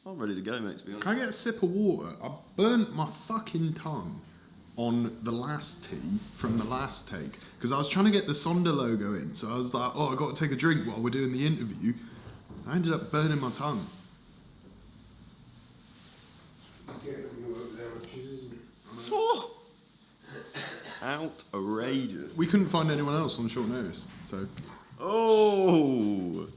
I'm ready to go, mate, to be honest. Can I get a sip of water? I burnt my fucking tongue on the last tee from the last take because I was trying to get the Sonder logo in. So I was like, oh, I got to take a drink while we're doing the interview. I ended up burning my tongue. Oh! Outrageous. We couldn't find anyone else on short notice, so... Oh!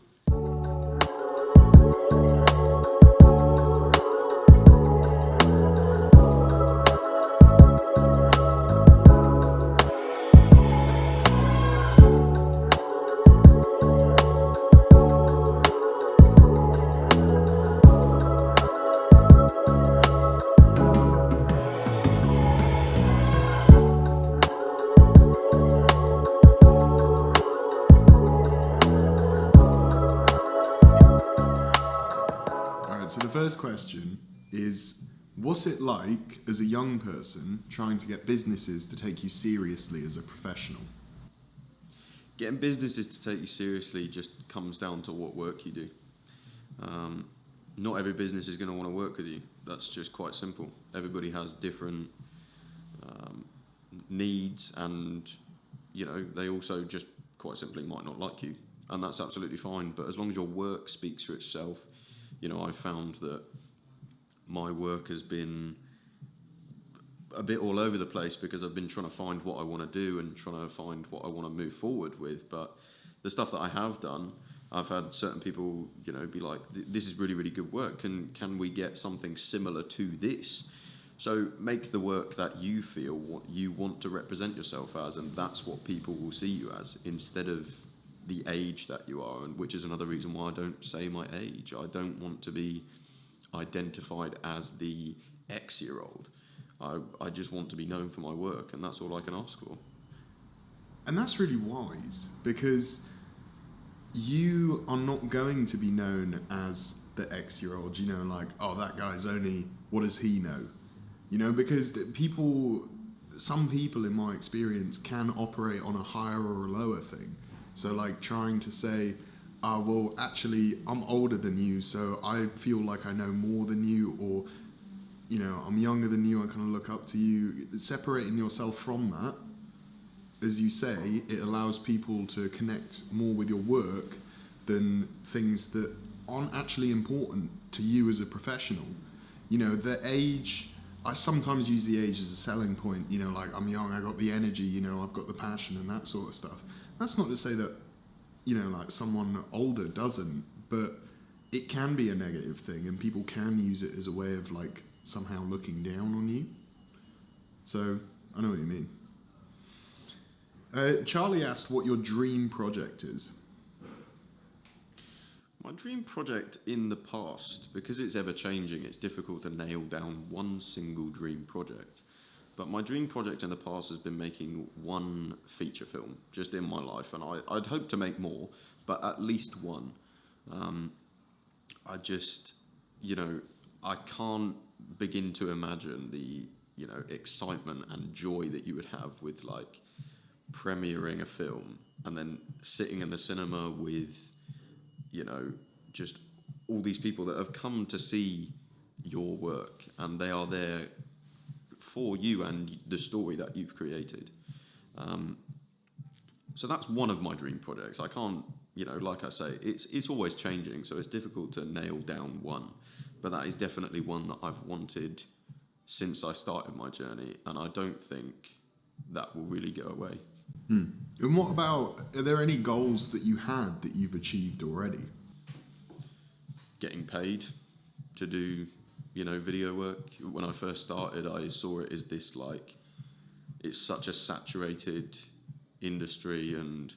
So the first question is, what's it like as a young person trying to get businesses to take you seriously as a professional? Getting businesses to take you seriously just comes down to what work you do. Not every business is going to want to work with you. That's just quite simple. Everybody has different needs, and they also just quite simply might not like you, and that's absolutely fine. But as long as your work speaks for itself, I've found that my work has been a bit all over the place because I've been trying to find what I want to do and trying to find what I want to move forward with. But the stuff that I have done, I've had certain people, be like, this is really, really good work. Can we get something similar to this? So make the work that you feel what you want to represent yourself as, and that's what people will see you as, instead of the age that you are, and which is another reason why I don't say my age. I don't want to be identified as the X-year-old. I just want to be known for my work, and that's all I can ask for. And that's really wise, because you are not going to be known as the X-year-old, like, oh, that guy's only, what does he know? Because some people in my experience can operate on a higher or a lower thing. So like trying to say, well, actually, I'm older than you, so I feel like I know more than you, or, I'm younger than you, I kind of look up to you. Separating yourself from that, as you say, it allows people to connect more with your work than things that aren't actually important to you as a professional. The age, I sometimes use the age as a selling point, like I'm young, I got the energy, I've got the passion and that sort of stuff. That's not to say that, like someone older doesn't, but it can be a negative thing, and people can use it as a way of like somehow looking down on you. So I know what you mean. Charlie asked what your dream project is. My dream project in the past, because it's ever changing, it's difficult to nail down one single dream project. But my dream project in the past has been making one feature film just in my life, and I'd hope to make more, but at least one. I just, I can't begin to imagine the, excitement and joy that you would have with like premiering a film and then sitting in the cinema with, just all these people that have come to see your work, and they are there for you and the story that you've created. So that's one of my dream projects. I can't, like I say, it's always changing, so it's difficult to nail down one. But that is definitely one that I've wanted since I started my journey, and I don't think that will really go away. And what about, are there any goals that you had that you've achieved already? Getting paid to do video work. When I first started, I saw it as this, like, it's such a saturated industry, and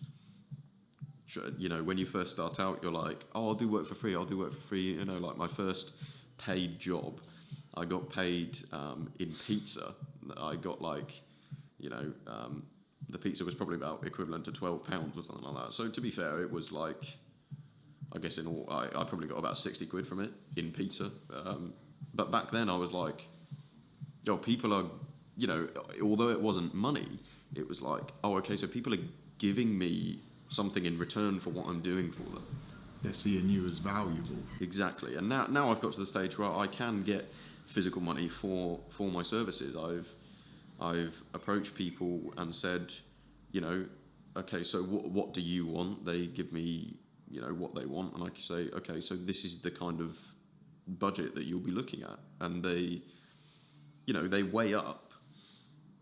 when you first start out, you're like, oh, I'll do work for free, like my first paid job, I got paid in pizza. I got like, the pizza was probably about equivalent to £12 or something like that. So to be fair, it was like, I guess in all, I probably got about 60 quid from it in pizza. But back then I was like, people are, although it wasn't money, it was like, oh, okay, so people are giving me something in return for what I'm doing for them. they're seeing you as valuable. Exactly. And now I've got to the stage where I can get physical money for my services. I've approached people and said, you know, okay, so what do you want? They give me, you know, what they want, and I can say, okay, so this is the kind of budget that you'll be looking at, and they, you know, they weigh up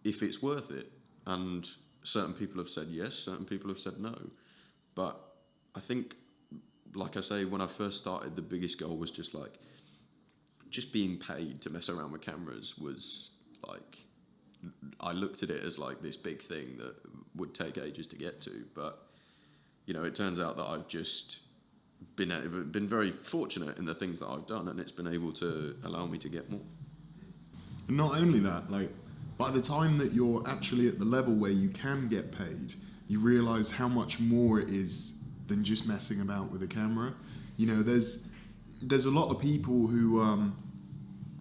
if it's worth it. And certain people have said yes, certain people have said no. But I think, like I say, when I first started, the biggest goal was just being paid to mess around with cameras was like, I looked at it as like this big thing that would take ages to get to. But, you know, it turns out that I've just been very fortunate in the things that I've done, and it's been able to allow me to get more. And not only that, like, by the time that you're actually at the level where you can get paid, you realise how much more it is than just messing about with a camera. You know, there's a lot of people who,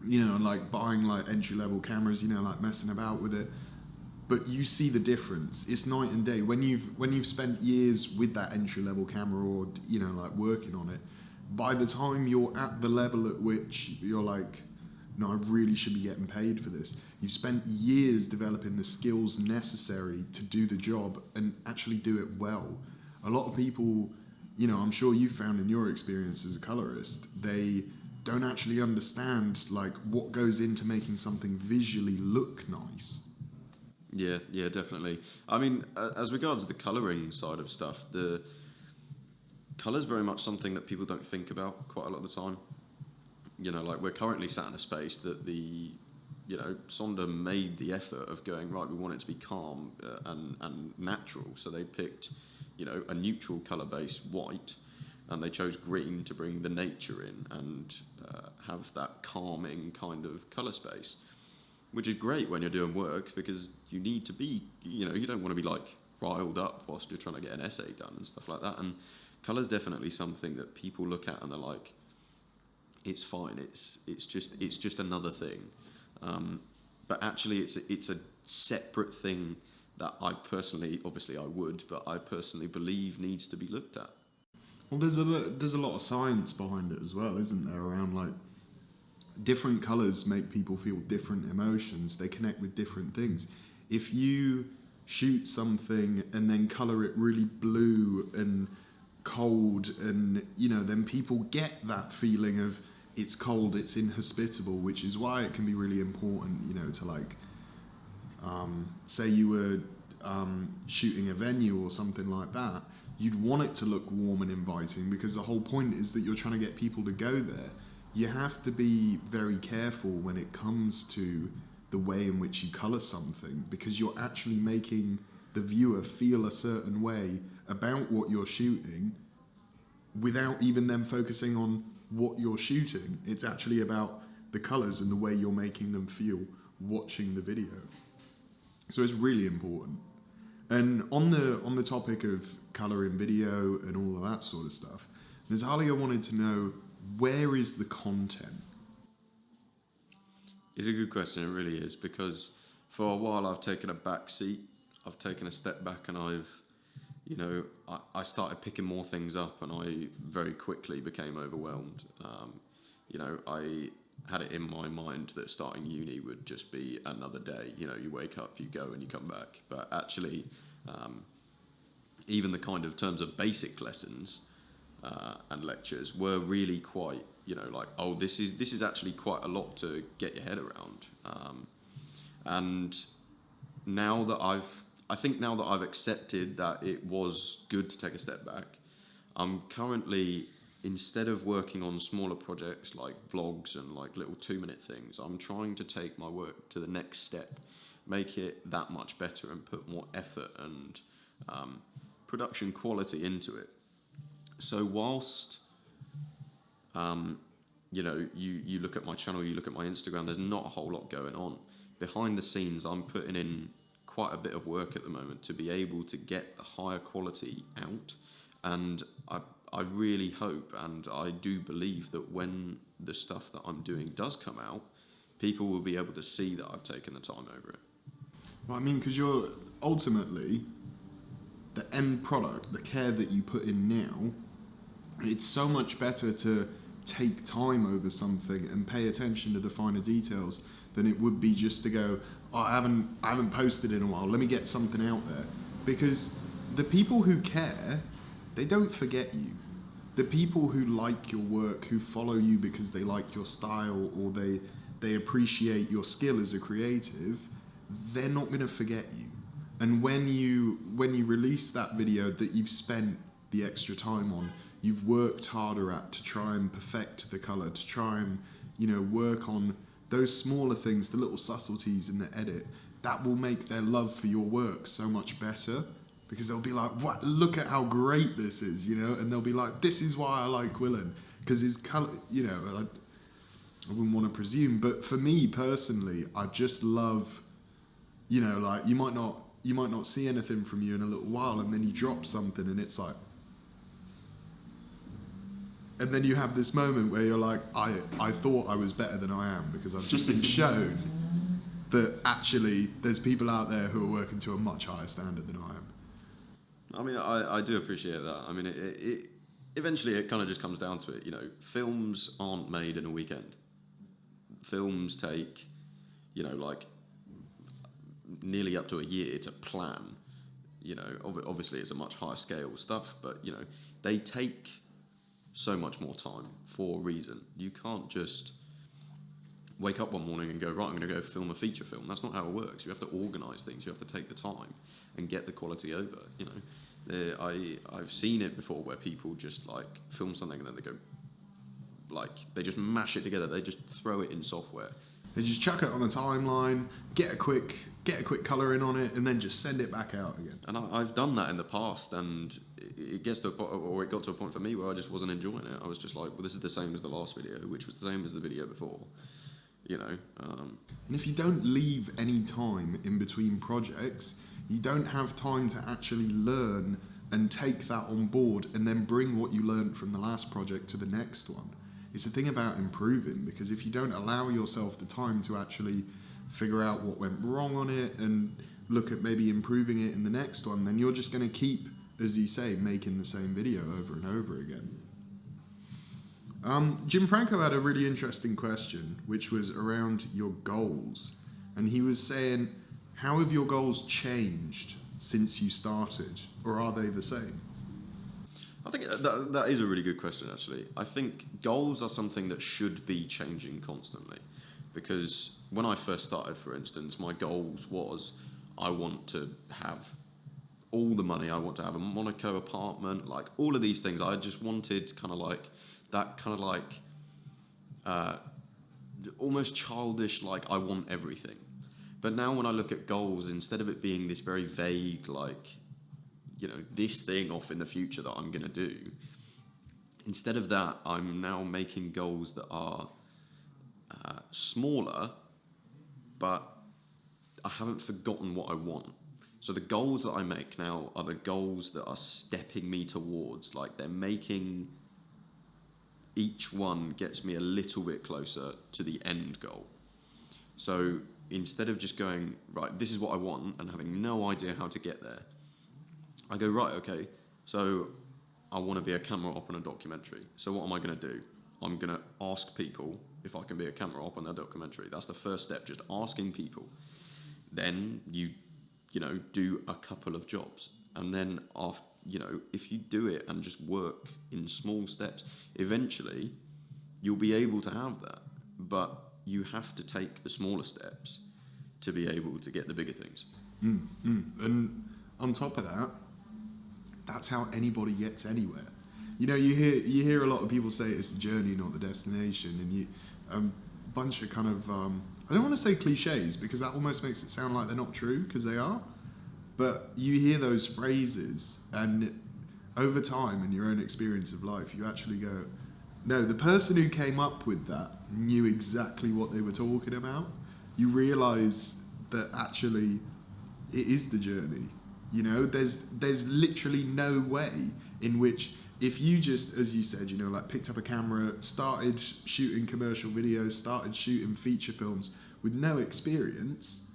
you know, like buying like entry-level cameras, you know, like messing about with it. But you see the difference. It's night and day. When you've spent years with that entry-level camera, or, you know, like working on it, by the time you're at the level at which you're like, no, I really should be getting paid for this, you've spent years developing the skills necessary to do the job and actually do it well. A lot of people, you know, I'm sure you found in your experience as a colorist, they don't actually understand like what goes into making something visually look nice. Yeah, definitely. I mean, as regards the colouring side of stuff, the colour's very much something that people don't think about quite a lot of the time. You know, like we're currently sat in a space that Sonder made the effort of going, right, we want it to be calm and natural. So they picked, you know, a neutral colour base, white, and they chose green to bring the nature in and have that calming kind of colour space, which is great when you're doing work, because you need to be, you know, you don't want to be like riled up whilst you're trying to get an essay done and stuff like that. And colour's definitely something that people look at and they're like, it's fine, it's just another thing. But actually it's a separate thing that I personally, obviously I would, but I personally believe needs to be looked at. Well, there's a lot of science behind it as well, isn't there? Around like different colours make people feel different emotions. They connect with different things. If you shoot something and then colour it really blue and cold, and you know, then people get that feeling of it's cold, it's inhospitable, which is why it can be really important, you know, to like say you were shooting a venue or something like that, you'd want it to look warm and inviting, because the whole point is that you're trying to get people to go there. You have to be very careful when it comes to the way in which you colour something, because you're actually making the viewer feel a certain way about what you're shooting without even them focusing on what you're shooting. It's actually about the colours and the way you're making them feel watching the video. So it's really important. And on the topic of colour in video and all of that sort of stuff, Natalia wanted to know, where is the content? It's a good question, it really is, because for a while I've taken a back seat, I've taken a step back, and I started picking more things up, and I very quickly became overwhelmed. I had it in my mind that starting uni would just be another day. You know, you wake up, you go, and you come back. But actually, even the kind of terms of basic lessons and lectures were really quite, you know, like, oh, this is actually quite a lot to get your head around. And now that I've accepted that it was good to take a step back, I'm currently, instead of working on smaller projects like vlogs and like little 2-minute things, I'm trying to take my work to the next step, make it that much better, and put more effort and production quality into it. So whilst you look at my channel, you look at my Instagram, there's not a whole lot going on. Behind the scenes, I'm putting in quite a bit of work at the moment to be able to get the higher quality out. And I really hope, and I do believe, that when the stuff that I'm doing does come out, people will be able to see that I've taken the time over it. Well, I mean, because you're ultimately, the end product, the care that you put in now, It's so much better to take time over something and pay attention to the finer details than it would be just to go, oh, I haven't posted in a while, let me get something out there. Because the people who care, they don't forget you. The people who like your work, who follow you because they like your style or they appreciate your skill as a creative, they're not going to forget you. And when you release that video that you've spent the extra time on, you've worked harder at to try and perfect the color, to try and, work on those smaller things, the little subtleties in the edit, that will make their love for your work so much better, because they'll be like, "What? Look at how great this is," and they'll be like, "This is why I like Whillan, because his color." I wouldn't want to presume, but for me personally, I just love, like you might not see anything from you in a little while, and then you drop something, and it's like. And then you have this moment where you're like, I thought I was better than I am because I've just been shown that actually there's people out there who are working to a much higher standard than I am. I mean, I do appreciate that. I mean, it eventually it kind of just comes down to it. Films aren't made in a weekend. Films take, like nearly up to a year to plan. Obviously it's a much higher scale stuff, but they take so much more time for a reason. You can't just wake up one morning and go, right, I'm going to go film a feature film. That's not how it works. You have to organise things. You have to take the time and get the quality over. I've seen it before where people just like film something and then they go, like they just mash it together. They just throw it in software. They just chuck it on a timeline, get a quick colour in on it, and then just send it back out again. And I've done that in the past, and it gets to a point, or it got to a point for me where I just wasn't enjoying it. I was just like, well, this is the same as the last video, which was the same as the video before. And if you don't leave any time in between projects, you don't have time to actually learn and take that on board and then bring what you learned from the last project to the next one. It's the thing about improving, because if you don't allow yourself the time to actually figure out what went wrong on it and look at maybe improving it in the next one, then you're just going to keep, as you say, making the same video over and over again. Jim Franco had a really interesting question, which was around your goals. And he was saying, how have your goals changed since you started, or are they the same? I think that is a really good question, actually. I think goals are something that should be changing constantly, because when I first started, for instance, my goals was I want to have all the money, I want to have a Monaco apartment, like all of these things. I just wanted almost childish, like I want everything. But now when I look at goals, instead of it being this very vague, like, this thing off in the future that I'm going to do, instead of that, I'm now making goals that are smaller, but I haven't forgotten what I want. So the goals that I make now are the goals that are stepping me towards, like they're making, each one gets me a little bit closer to the end goal. So instead of just going, right, this is what I want, and having no idea how to get there, I go, right, okay, so I want to be a camera op on a documentary. So what am I going to do? I'm going to ask people if I can be a camera op on their documentary. That's the first step, just asking people. Then you do a couple of jobs. And then after, if you do it and just work in small steps, eventually you'll be able to have that. But you have to take the smaller steps to be able to get the bigger things. And on top of that, that's how anybody gets anywhere. You hear a lot of people say it's the journey, not the destination, and a bunch of kind of I don't want to say cliches, because that almost makes it sound like they're not true, because they are. But you hear those phrases, and over time in your own experience of life, you actually go, no, the person who came up with that knew exactly what they were talking about. You realise that actually it is the journey. There's literally no way in which, if you just, as you said, picked up a camera, started shooting commercial videos, started shooting feature films with no experience,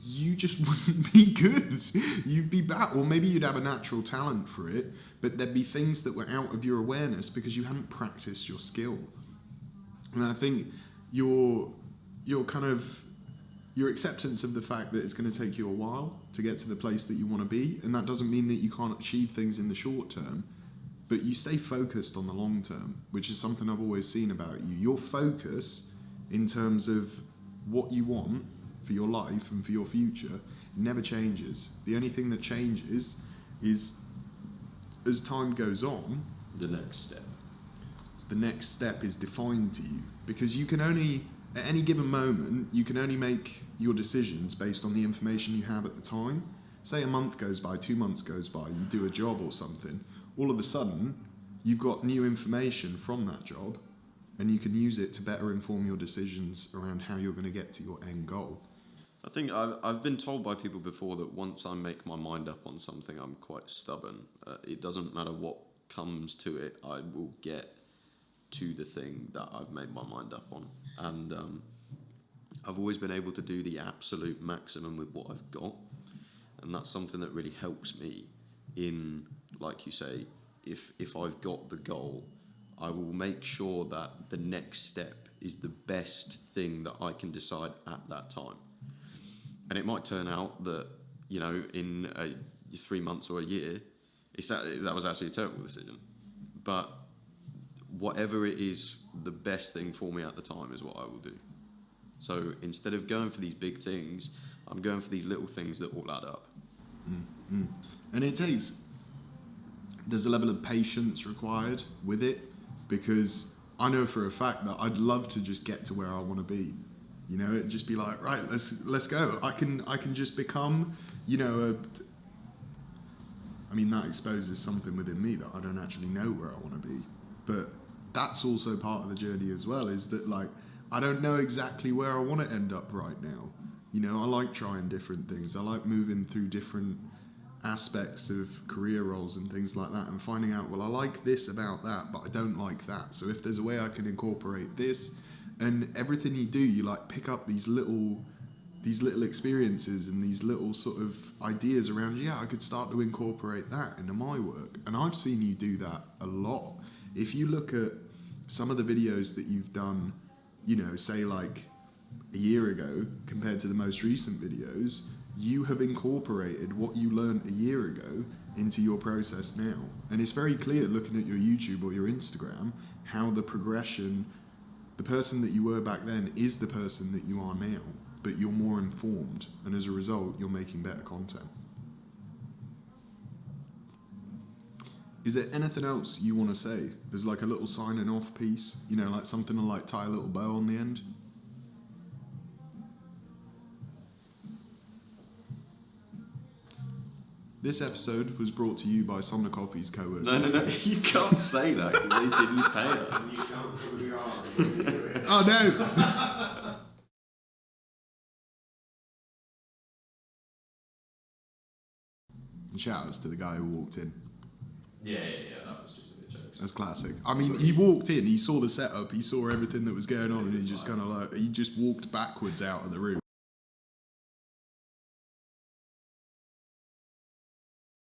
you just wouldn't be good. You'd be bad, or maybe you'd have a natural talent for it, but there'd be things that were out of your awareness because you hadn't practiced your skill. And I think your acceptance of the fact that it's going to take you a while to get to the place that you want to be, and that doesn't mean that you can't achieve things in the short term, but you stay focused on the long term, which is something I've always seen about you. Your focus in terms of what you want for your life and for your future never changes. The only thing that changes is, as time goes on, The next step. the next step is defined to you, because you can only, at any given moment, you can only make your decisions based on the information you have at the time. Say a month goes by, 2 months goes by, you do a job or something, all of a sudden you've got new information from that job, and you can use it to better inform your decisions around how you're going to get to your end goal. I think I've been told by people before that once I make my mind up on something, I'm quite stubborn. It doesn't matter what comes to it, I will get to the thing that I've made my mind up on. And I've always been able to do the absolute maximum with what I've got. And that's something that really helps me in, like you say, if I've got the goal, I will make sure that the next step is the best thing that I can decide at that time. And it might turn out that, you know, in 3 months or a year, that was actually a terrible decision. But whatever it is, the best thing for me at the time is what I will do. So instead of going for these big things, I'm going for these little things that all add up. Mm-hmm. And there's a level of patience required with it, because I know for a fact that I'd love to just get to where I want to be. You know, it'd just be like, right, let's go. I can just become, you know, that exposes something within me that I don't actually know where I want to be. But that's also part of the journey as well, is that, like, I don't know exactly where I want to end up right now. You know, I like trying different things. I like moving through different aspects of career roles and things like that, and finding out, well, I like this about that, but I don't like that. So if there's a way I can incorporate this, and everything you do, you like pick up these little experiences and these little sort of ideas around, yeah, I could start to incorporate that into my work. And I've seen you do that a lot. If you look at some of the videos that you've done, you know, say like a year ago compared to the most recent videos, you have incorporated what you learned a year ago into your process now. And it's very clear looking at your YouTube or your Instagram how the progression, the person that you were back then is the person that you are now, but you're more informed, and as a result, you're making better content. Is there anything else you want to say? There's like a little signing off piece, you know, like something to like tie a little bow on the end. This episode was brought to you by Sonder Coffee's co-workers. No, you can't say that because they didn't pay us. You can't put the R. Oh no! Shout outs to the guy who walked in. Yeah, that was just a bit jokes. That's classic. I mean, he walked in, he saw the setup, he saw everything that was going on, and he just kind of like, he just walked backwards out of the room.